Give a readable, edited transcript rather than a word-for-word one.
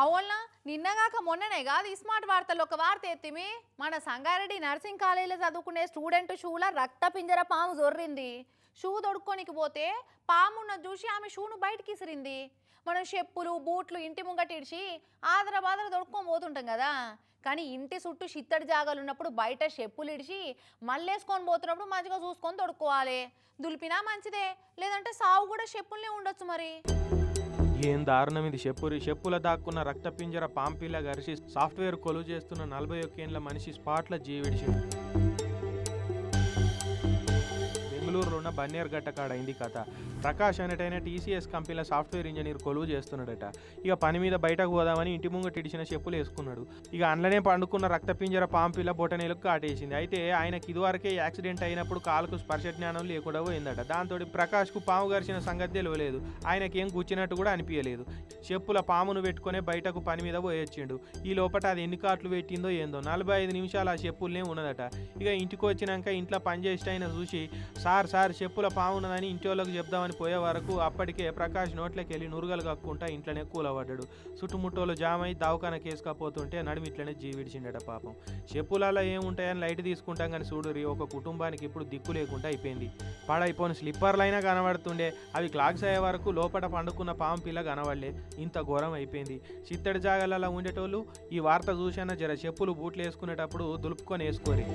అవునా నిన్నగాక మొన్ననే కాదు స్మార్ట్ వార్తలు ఒక వార్త ఎత్తిమి మన సంగారెడ్డి నర్సింగ్ కాలేజీలో చదువుకునే స్టూడెంట్ షూల రక్త పింజర పాము జొర్రింది. షూ తొడుక్కోనికి పోతే పామున్న చూసి ఆమె షూను బయటికి ఇసిరింది. మనం చెప్పులు బూట్లు ఇంటి ముంగట ఇడిచి ఆదర తొడుక్కొని పోతుంటాం కదా, కానీ ఇంటి చుట్టూ చిత్తడి జాగాలు ఉన్నప్పుడు బయట చెప్పులు ఇడిచి మళ్ళేసుకొని పోతున్నప్పుడు మంచిగా చూసుకొని తొడుక్కోవాలి. దులిపినా మంచిదే, లేదంటే సావు కూడా చెప్పులనే ఉండొచ్చు మరి. ఏం దారుణం ఇది. చెప్పుల దాక్కున్న రక్తపింజర పాంపిల్ల గరిసి సాఫ్ట్వేర్ కొలువు చేస్తున్న 41 ఏళ్ల మనిషి స్పాట్ల జీవిడిచిండు. బెంగళూరులో ఉన్న బన్నేర్గట్ట కాడ అయింది కథ. ప్రకాష్ అనేటైన టీసీఎస్ కంపెనీల సాఫ్ట్వేర్ ఇంజనీర్ కొలువు చేస్తున్నాడట. ఇక పని మీద బయటకు పోదామని ఇంటి ముంగట ఇడిచిన చెప్పులు వేసుకున్నాడు. ఇక అందులోనే పండుకున్న రక్తపింజర పాంపిల్ల బొటనేలకు కాటేసింది. అయితే ఆయనకి ఇదివరకే యాక్సిడెంట్ అయినప్పుడు కాలుకు స్పర్శ జ్ఞానం లేకుండా పోయిందట. దాంతో ప్రకాష్కు పాము గరిచిన సంగతి తెలియలేదు. ఆయనకి ఏం కూర్చున్నట్టు కూడా అనిపించలేదు. చెప్పుల పామును పెట్టుకునే బయటకు పని మీద పోయొచ్చిండు. ఈ లోపల అది ఎన్ని కాట్లు పెట్టిందో ఏందో 45 నిమిషాలు ఆ చెప్పులనే ఉన్నదట. ఇక ఇంటికి వచ్చినాక ఇంట్లో పనిచేసి ఆయన చూసి సార్ చెప్పుల పాము ఉన్నదని ఇంటి వాళ్ళకి చెప్దామని పోయే వరకు అప్పటికే ప్రకాష్ నోట్లోకి వెళ్ళి నురుగలు కక్కుంటా ఇంట్లోనే కూలబడ్డాడు. చుట్టుముట్టోళ్ళు జామ్ అయి దవాఖాన కేసుకపోతుంటే నడుము ఇట్లనే జీవిడిచిండట పాపం. చెప్పులలో ఏముంటాయని లైట్ తీసుకుంటాం కానీ చూడురి, ఒక కుటుంబానికి ఇప్పుడు దిక్కు లేకుండా అయిపోయింది. పాడైపోయిన స్లిప్పర్లైనా కనబడుతుండే, అవి క్లాక్స్ అయ్యే వరకు లోపల పండుకున్న పాము పిల్ల కనబడలే. ఇంత ఘోరం అయిపోయింది. చిత్తడి జాగాలలో ఉండేటోళ్ళు ఈ వార్త చూసినా జర చెప్పులు బూట్లు వేసుకునేటప్పుడు దులుపుకొని వేసుకోరి.